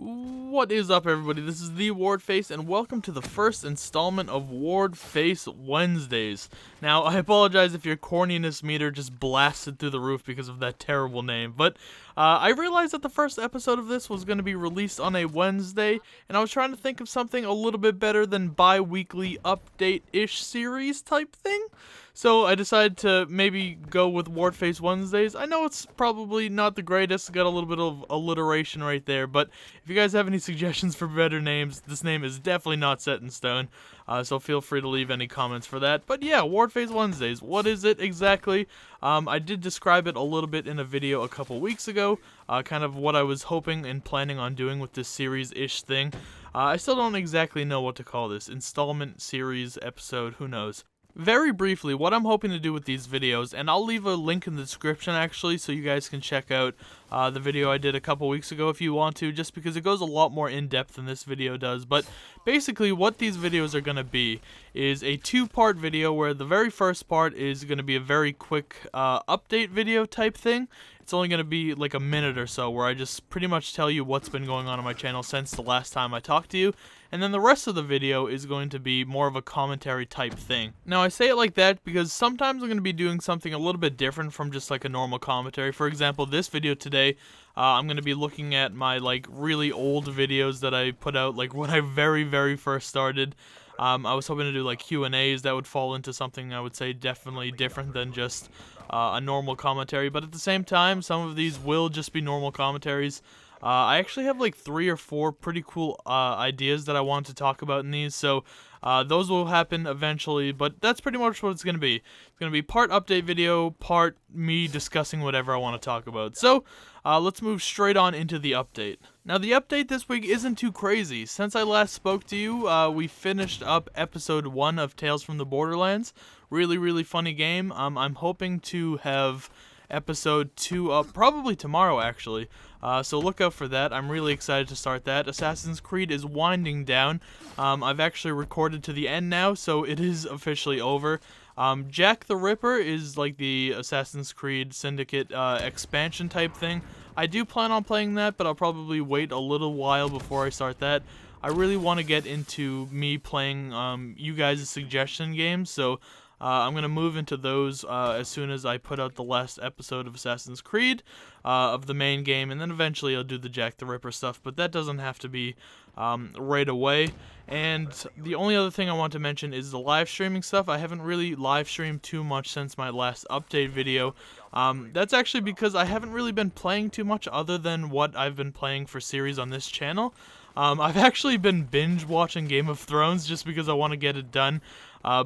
What is up, everybody? This is TheWardFace, and welcome to the first installment of WardFace Wednesdays. Now, I apologize if your corniness meter just blasted through the roof because of that terrible name, but I realized that the first episode of this was going to be released on a Wednesday, and I was trying to think of something a little bit better than bi-weekly update-ish series type thing. So I decided to maybe go with WardFace Wednesdays. I know it's probably not the greatest, got a little bit of alliteration right there, but if you guys have any suggestions for better names, this name is definitely not set in stone, so feel free to leave any comments for that. But yeah, WardFace Wednesdays, what is it exactly? I did describe it a little bit in a video a couple weeks ago, kind of what I was hoping and planning on doing with this series-ish thing. I still don't exactly know what to call this, installment, series, episode, who knows. Very briefly, what I'm hoping to do with these videos, and I'll leave a link in the description actually so you guys can check out the video I did a couple weeks ago if you want to, just because it goes a lot more in depth than this video does. But basically what these videos are going to be is a two-part video where the very first part is going to be a very quick update video type thing. It's only going to be like a minute or so where I just pretty much tell you what's been going on my channel since the last time I talked to you. And then the rest of the video is going to be more of a commentary type thing. Now I say it like that because sometimes I'm going to be doing something a little bit different from just like a normal commentary. For example, this video today, I'm going to be looking at my like really old videos that I put out like when I very first started. I was hoping to do like Q&As that would fall into something I would say definitely different than just a normal commentary, but at the same time, some of these will just be normal commentaries. I actually have like 3 or 4 pretty cool ideas that I want to talk about in these, so those will happen eventually, but that's pretty much what it's going to be. It's going to be part update video, part me discussing whatever I want to talk about. So, let's move straight on into the update. Now, the update this week isn't too crazy. Since I last spoke to you, we finished up episode 1 of Tales from the Borderlands. Really funny game. I'm hoping to have episode 2 up probably tomorrow, actually. So look out for that. I'm really excited to start that. Assassin's Creed is winding down. I've actually recorded to the end now, so it is officially over. Jack the Ripper is like the Assassin's Creed Syndicate expansion type thing. I do plan on playing that, but I'll probably wait a little while before I start that. I really want to get into me playing you guys' suggestion games, so I'm going to move into those as soon as I put out the last episode of Assassin's Creed of the main game, and then eventually I'll do the Jack the Ripper stuff, but that doesn't have to be right away. And the only other thing I want to mention is the live streaming stuff. I haven't really live streamed too much since my last update video. That's actually because I haven't really been playing too much other than what I've been playing for series on this channel. I've actually been binge watching Game of Thrones just because I want to get it done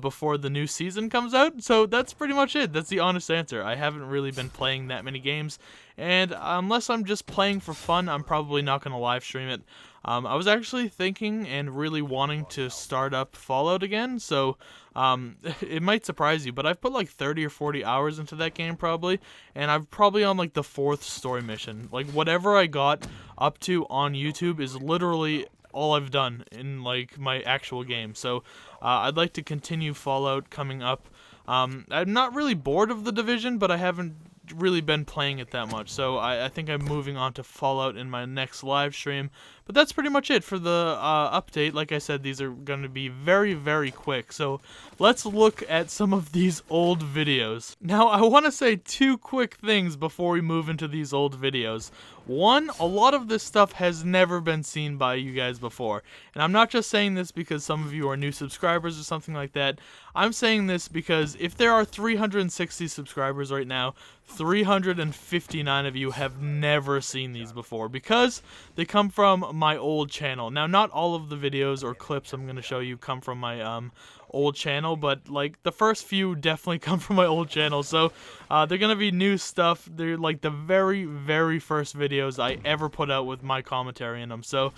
before the new season comes out, so that's pretty much it. That's the honest answer. I haven't really been playing that many games, and unless I'm just playing for fun, I'm probably not going to live stream it. I was actually thinking and really wanting to start up Fallout again, so it might surprise you, but I've put like 30 or 40 hours into that game probably, and I'm probably on like the 4th story mission. Like whatever I got up to on YouTube is literally all I've done in like my actual game, so I'd like to continue Fallout coming up. I'm not really bored of The Division, but I haven't really been playing it that much, so I think I'm moving on to Fallout in my next live stream. But that's pretty much it for the update. Like I said, these are going to be very quick, so let's look at some of these old videos. Now, I want to say 2 quick things before we move into these old videos. One, a lot of this stuff has never been seen by you guys before, and I'm not just saying this because some of you are new subscribers or something like that. I'm saying this because if there are 360 subscribers right now, 359 of you have never seen these before because they come from my old channel. Now, not all of the videos or clips I'm going to show you come from my old channel, but like the first few definitely come from my old channel, so they're gonna be new stuff. They're like the very first videos I ever put out with my commentary in them, so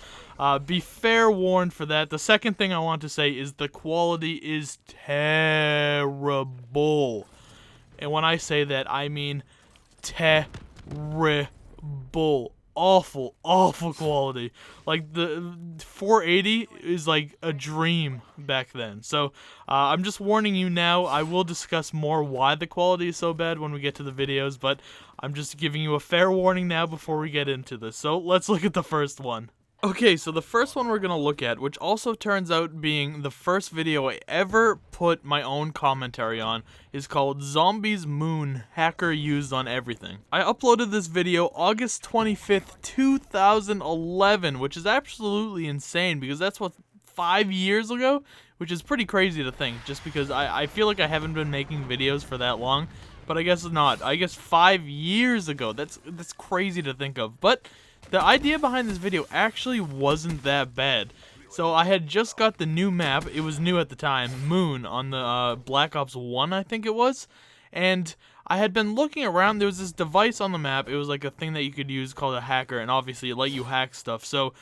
be fair warned for that. The second thing I want to say is the quality is terrible, and when I say that I mean terrible. Awful quality. Like the 480 is like a dream back then. So I'm just warning you now. I will discuss more why the quality is so bad when we get to the videos, but I'm just giving you a fair warning now before we get into this. So let's look at the first one. Okay, so the first one we're going to look at, which also turns out being the first video I ever put my own commentary on, is called Zombies Moon, Hacker Used on Everything. I uploaded this video August 25th, 2011, which is absolutely insane because that's what, 5 years ago? Which is pretty crazy to think, just because I feel like I haven't been making videos for that long, but I guess not. I guess 5 years ago, that's crazy to think of, but the idea behind this video actually wasn't that bad. So I had just got the new map, it was new at the time, Moon, on the Black Ops 1, I think it was, and I had been looking around. There was this device on the map, it was like a thing that you could use called a hacker, and obviously it let you hack stuff. So,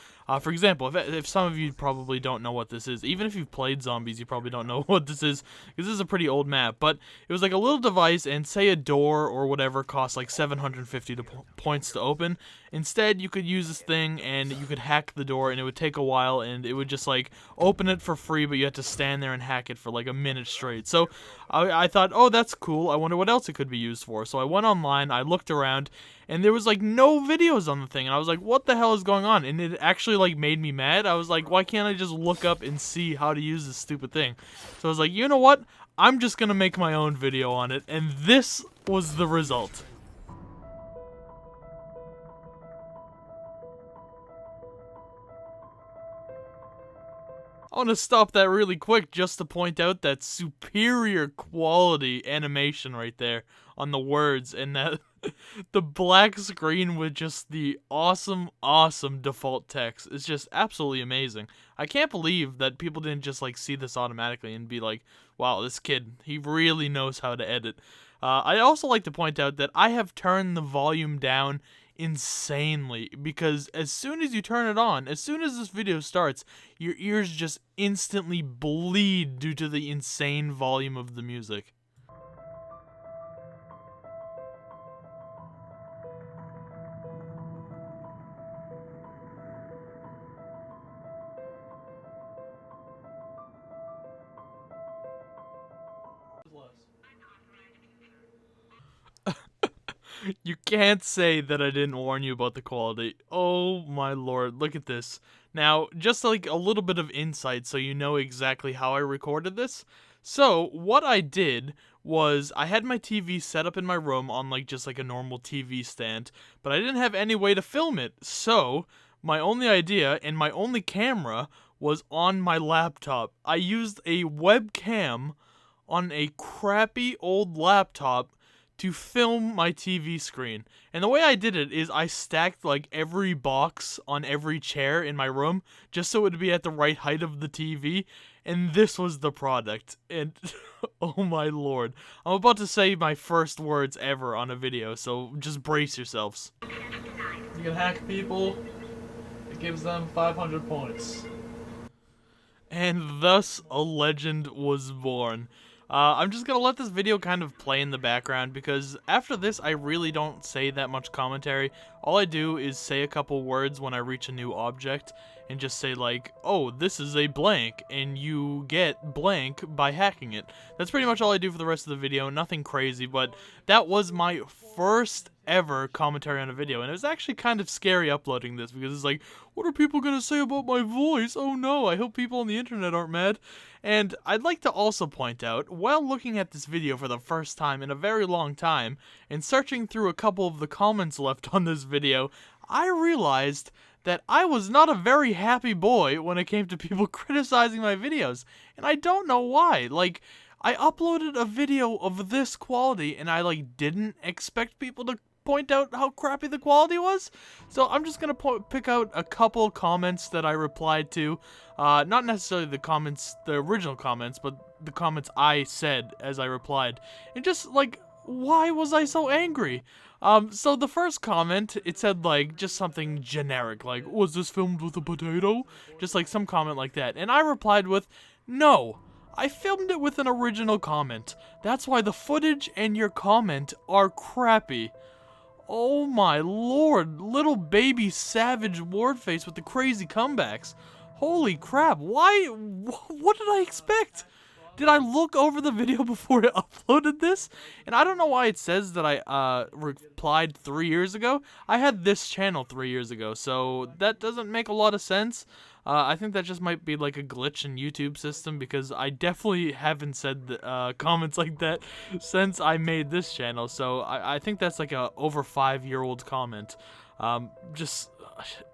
for example, if some of you probably don't know what this is, even if you've played Zombies, you probably don't know what this is, because this is a pretty old map, but it was like a little device, and say a door or whatever costs like 750 points to open. Instead, you could use this thing, and you could hack the door, and it would take a while, and it would just like open it for free, but you had to stand there and hack it for like a minute straight. So I thought, oh, that's cool, I wonder what else it could be used for. So I went online, I looked around, and there was like no videos on the thing, and I was like, what the hell is going on? And it actually like made me mad. I was like, why can't I just look up and see how to use this stupid thing? So I was like, you know what, I'm just gonna make my own video on it, and this was the result. I want to stop that really quick just to point out that superior quality animation right there on the words, and that the black screen with just the awesome default text is just absolutely amazing. I can't believe that people didn't just like see this automatically and be like, wow, this kid, he really knows how to edit. I also like to point out that I have turned the volume down insanely, because as soon as you turn it on, as soon as this video starts, your ears just instantly bleed due to the insane volume of the music. You can't say that I didn't warn you about the quality. Oh my lord, look at this. Now, just like a little bit of insight so you know exactly how I recorded this. So, what I did was I had my TV set up in my room on like just like a normal TV stand, but I didn't have any way to film it. So, my only idea and my only camera was on my laptop. I used a webcam on a crappy old laptop to film my TV screen. And the way I did it is I stacked like every box on every chair in my room just so it would be at the right height of the TV, and this was the product. And oh my lord, I'm about to say my first words ever on a video, so just brace yourselves. You can hack people, it gives them 500 points. And thus a legend was born. I'm just gonna let this video kind of play in the background, because after this I really don't say that much commentary. All I do is say a couple words when I reach a new object, and just say like, oh, this is a blank, and you get blank by hacking it. That's pretty much all I do for the rest of the video, nothing crazy, but that was my first ever commentary on a video, and it was actually kind of scary uploading this, because it's like, what are people gonna say about my voice? Oh no, I hope people on the internet aren't mad. And I'd like to also point out, while looking at this video for the first time in a very long time, and searching through a couple of the comments left on this video, I realized that I was not a very happy boy when it came to people criticizing my videos, and I don't know why. Like, I uploaded a video of this quality, and I like didn't expect people to point out how crappy the quality was. So I'm just gonna pick out a couple comments that I replied to, not necessarily the original comments, but the comments I said as I replied, and just like, why was I so angry? So the first comment, it said like just something generic, like, was this filmed with a potato? Just like some comment like that, and I replied with, no, I filmed it with an original comment. That's why the footage and your comment are crappy. Oh my lord, little baby savage WardFace with the crazy comebacks. Holy crap, why, what did I expect? Did I look over the video before I uploaded this? And I don't know why it says that I replied 3 years ago. I had this channel 3 years ago, so that doesn't make a lot of sense. I think that just might be like a glitch in YouTube system, because I definitely haven't said comments like that since I made this channel. So I think that's like a over 5-year-old comment. Just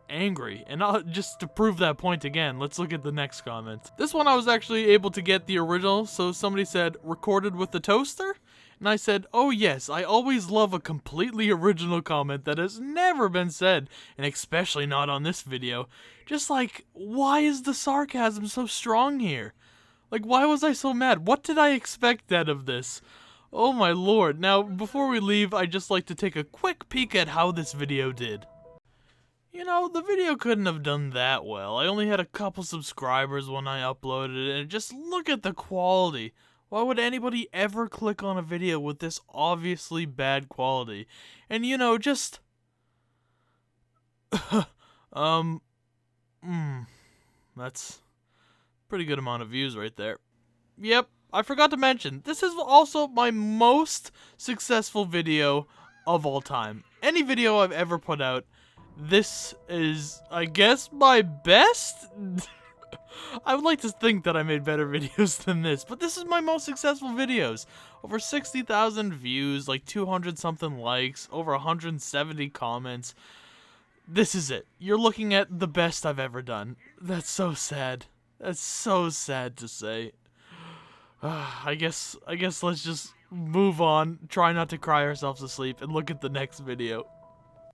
angry. And just to prove that point again, let's look at the next comment. This one I was actually able to get the original. So somebody said, recorded with the toaster? And I said, oh yes, I always love a completely original comment that has never been said, and especially not on this video. Just like, why is the sarcasm so strong here? Like, why was I so mad? What did I expect out of this? Oh my lord. Now, before we leave, I'd just like to take a quick peek at how this video did. You know, the video couldn't have done that well. I only had a couple subscribers when I uploaded it, and just look at the quality. Why would anybody ever click on a video with this obviously bad quality? And you know, just... that's a pretty good amount of views right there. Yep, I forgot to mention, this is also my most successful video of all time. Any video I've ever put out, this is, I guess, my best? I would like to think that I made better videos than this, but this is my most successful videos. Over 60,000 views, like 200 something likes, over 170 comments. This is it. You're looking at the best I've ever done. That's so sad. That's so sad to say. I guess let's just move on, try not to cry ourselves to sleep, and look at the next video.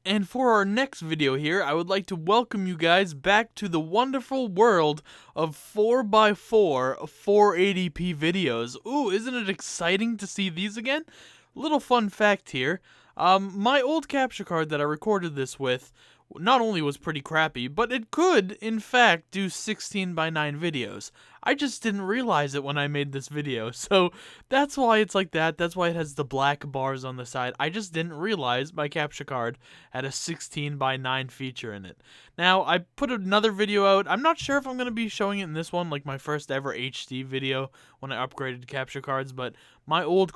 And for our next video here, I would like to welcome you guys back to the wonderful world of 4x4 480p videos. Ooh, isn't it exciting to see these again? Little fun fact here, my old capture card that I recorded this with not only was pretty crappy, but it could, in fact, do 16:9 videos. I just didn't realize it when I made this video, so that's why it's like that. That's why it has the black bars on the side. I just didn't realize my capture card had a 16:9 feature in it. Now, I put another video out. I'm not sure if I'm going to be showing it in this one, like my first ever HD video when I upgraded capture cards, but my old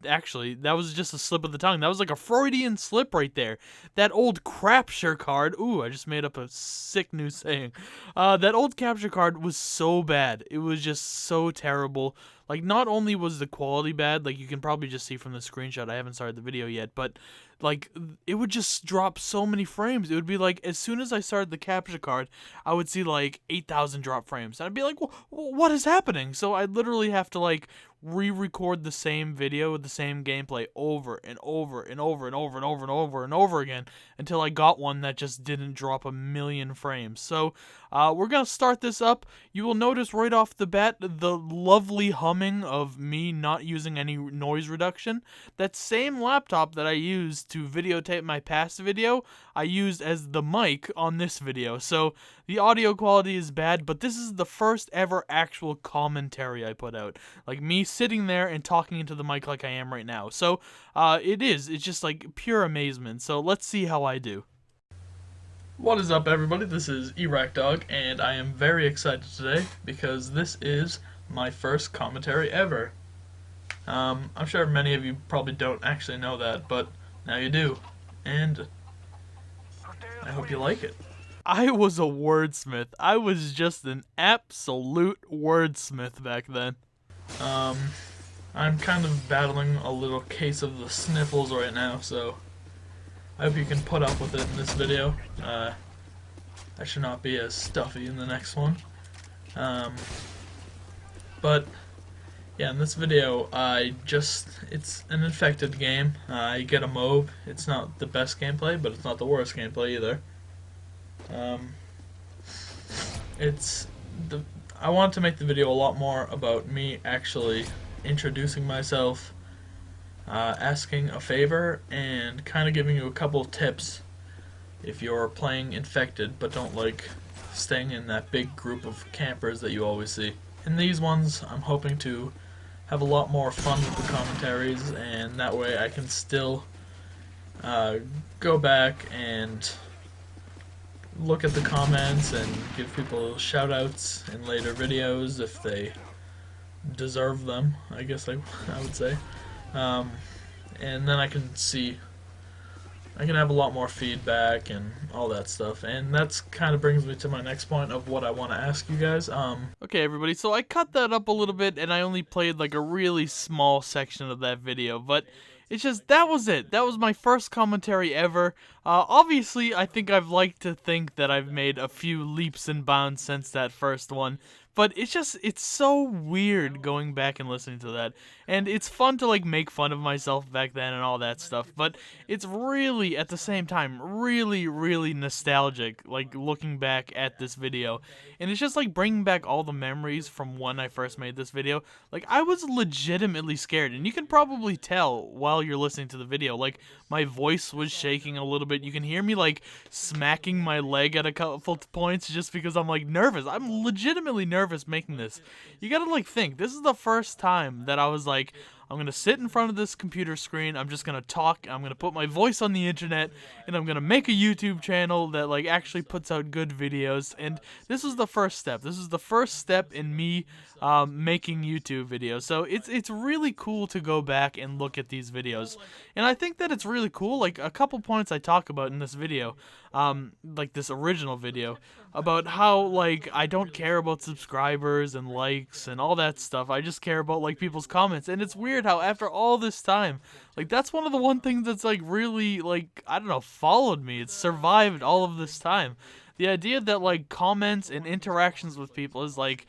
actually, that was just a slip of the tongue. That was like a Freudian slip right there. That old capture card, ooh, I just made up a sick new saying. That old capture card was so bad. It was just so terrible. Like, not only was the quality bad, like you can probably just see from the screenshot, I haven't started the video yet, but like, it would just drop so many frames. It would be like, as soon as I started the capture card, I would see like 8,000 drop frames. And I'd be like, what is happening? So I'd literally have to like re-record the same video with the same gameplay over and over and over and over and over and over and over again until I got one that just didn't drop a million frames. So we're gonna start this up. You will notice right off the bat the lovely humming of me not using any noise reduction. That same laptop that I used to videotape my past video, I used as the mic on this video. So the audio quality is bad, but this is the first ever actual commentary I put out. Like me sitting there and talking into the mic like I am right now. So it's just like pure amazement. So let's see how I do. What is up, everybody? This is Iraq Dog, and I am very excited today because this is my first commentary ever. I'm sure many of you probably don't actually know that, but now you do, and I hope you like it. I was a wordsmith. I was just an absolute wordsmith back then. I'm kind of battling a little case of the sniffles right now, so I hope you can put up with it in this video. I should not be as stuffy in the next one. But yeah, in this video, it's an infected game. You get a mob. It's not the best gameplay, but it's not the worst gameplay either. I want to make the video a lot more about me actually introducing myself, asking a favor, and kind of giving you a couple of tips if you're playing infected but don't like staying in that big group of campers that you always see. In these ones, I'm hoping to have a lot more fun with the commentaries, and that way I can still go back and look at the comments and give people shout outs in later videos if they deserve them, I guess I would say. Um, and then I can see, I can have a lot more feedback and all that stuff. And that's kind of brings me to my next point of what I want to ask you guys. Okay, everybody, so I cut that up a little bit and I only played like a really small section of that video, but it's just, that was it. That was my first commentary ever. Obviously, I think I've liked to think that I've made a few leaps and bounds since that first one. But it's so weird going back and listening to that. And it's fun to, like, make fun of myself back then and all that stuff. But it's really, at the same time, really, really nostalgic, like, looking back at this video. And it's just, like, bringing back all the memories from when I first made this video. Like, I was legitimately scared. And you can probably tell while you're listening to the video. Like, my voice was shaking a little bit. You can hear me, like, smacking my leg at a couple points just because I'm, like, nervous. I'm legitimately nervous making this. You gotta, like, think. This is the first time that I was like, I'm gonna sit in front of this computer screen, I'm just gonna talk, I'm gonna put my voice on the internet, and I'm gonna make a YouTube channel that, like, actually puts out good videos. And this was the first step. This is the first step in me making YouTube videos. So it's really cool to go back and look at these videos. And I think that it's really cool. Like, a couple points I talk about in this video, like this original video, about how, like, I don't care about subscribers and likes and all that stuff. I just care about, like, people's comments. And it's weird how after all this time, like, that's one of the one things that's, like, really, like, I don't know, followed me. It's survived all of this time. The idea that, like, comments and interactions with people is, like,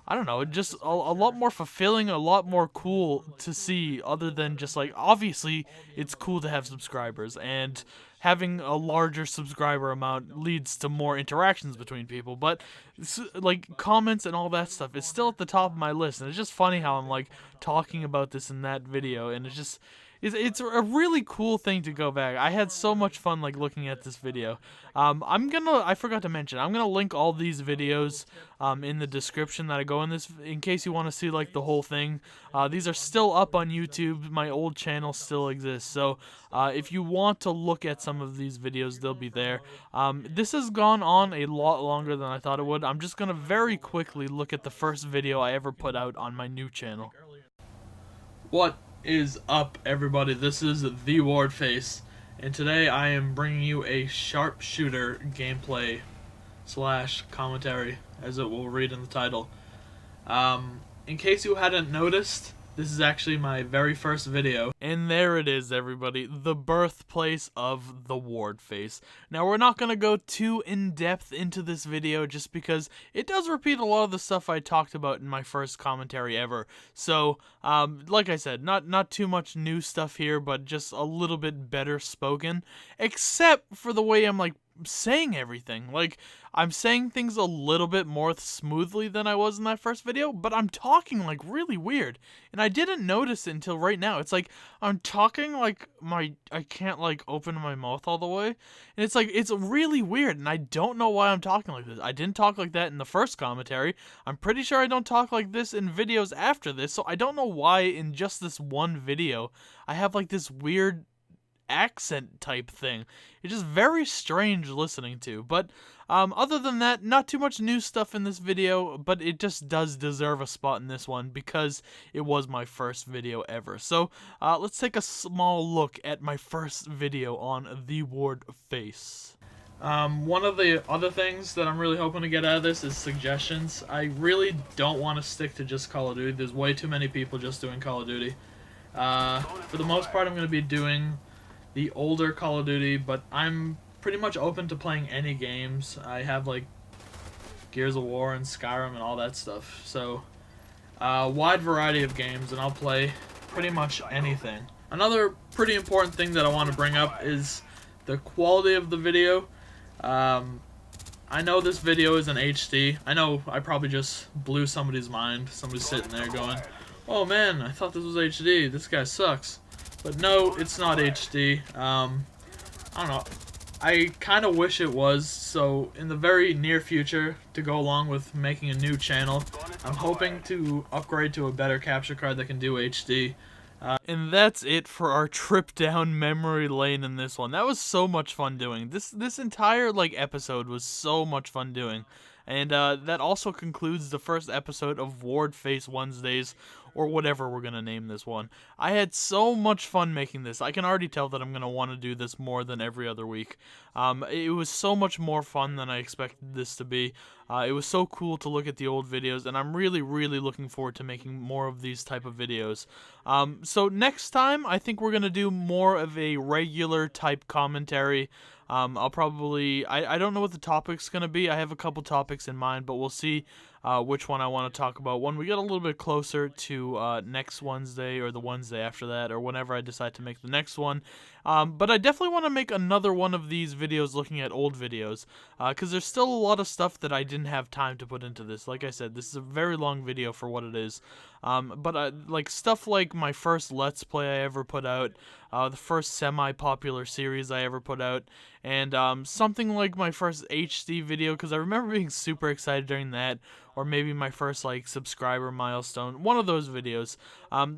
I don't know, just a lot more fulfilling, a lot more cool to see, other than just, like, obviously it's cool to have subscribers, and having a larger subscriber amount leads to more interactions between people, but, like, comments and all that stuff is still at the top of my list. And it's just funny how I'm, like, talking about this in that video, and it's just, it's a really cool thing to go back. I had so much fun, like, looking at this video. I forgot to mention, I'm gonna link all these videos in the description that I go in this, in case you want to see, like, the whole thing. These are still up on YouTube. My old channel still exists, so if you want to look at some of these videos, they'll be there. This has gone on a lot longer than I thought it would. I'm just gonna very quickly look at the first video I ever put out on my new channel. What is up, everybody? This is TheWardFace, and today I am bringing you a sharpshooter gameplay slash commentary, as it will read in the title. In case you hadn't noticed, this is actually my very first video. And there it is, everybody, the birthplace of TheWardFace. Now, we're not going to go too in-depth into this video just because it does repeat a lot of the stuff I talked about in my first commentary ever. So, like I said, not too much new stuff here, but just a little bit better spoken. Except for the way I'm, like, saying everything. Like, I'm saying things a little bit more smoothly than I was in that first video, but I'm talking, like, really weird. And I didn't notice it until right now. It's like I'm talking like I can't, like, open my mouth all the way. And it's like, it's really weird, and I don't know why I'm talking like this. I didn't talk like that in the first commentary. I'm pretty sure I don't talk like this in videos after this, so I don't know why in just this one video I have, like, this weird accent type thing. It's just very strange listening to. But other than that, not too much new stuff in this video, but it just does deserve a spot in this one because it was my first video ever. So let's take a small look at my first video on TheWardFace. One of the other things that I'm really hoping to get out of this is suggestions. I really don't want to stick to just Call of Duty. There's way too many people just doing Call of Duty. For the most part, I'm going to be doing the older Call of Duty, but I'm pretty much open to playing any games. I have, like, Gears of War and Skyrim and all that stuff. So, wide variety of games, and I'll play pretty much anything. Another pretty important thing that I want to bring up is the quality of the video. I know this video is in HD. I know I probably just blew somebody's mind. Somebody's sitting there going, oh man, I thought this was HD. This guy sucks. But no, it's not HD. I don't know. I kind of wish it was, so in the very near future, to go along with making a new channel, I'm hoping to upgrade to a better capture card that can do HD. And that's it for our trip down memory lane in this one. That was so much fun doing. This entire, like, episode was so much fun doing. And that also concludes the first episode of WardFace Wednesdays, or whatever we're going to name this one. I had so much fun making this. I can already tell that I'm going to want to do this more than every other week. It was so much more fun than I expected this to be. It was so cool to look at the old videos, and I'm really, really looking forward to making more of these type of videos. So next time, I think we're going to do more of a regular type commentary. I'll probably, I don't know what the topic's going to be. I have a couple topics in mind, but we'll see which one I want to talk about when we get a little bit closer to next Wednesday or the Wednesday after that, or whenever I decide to make the next one. But I definitely want to make another one of these videos looking at old videos, because there's still a lot of stuff that I didn't have time to put into this. Like I said, this is a very long video for what it is. But like stuff like my first Let's Play I ever put out, the first semi-popular series I ever put out, and something like my first HD video, because I remember being super excited during that, or maybe my first like subscriber milestone, one of those videos.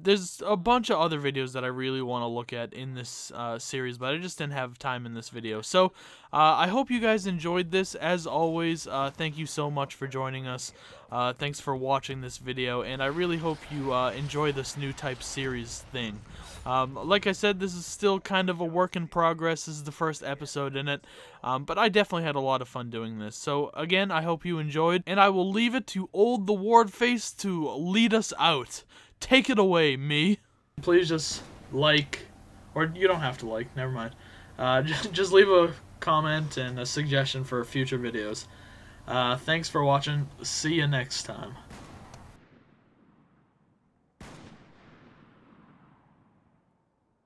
There's a bunch of other videos that I really want to look at in this series, but I just didn't have time in this video. So I hope you guys enjoyed this. As always, thank you so much for joining us. Thanks for watching this video, and I really hope you enjoy this new type series thing. Like I said, this is still kind of a work in progress. This is the first episode in it, but I definitely had a lot of fun doing this. So again, I hope you enjoyed, and I will leave it to old TheWardFace to lead us out. Take it away, me. Please just like, or you don't have to like, never mind. Just leave a comment and a suggestion for future videos. Thanks for watching. See you next time.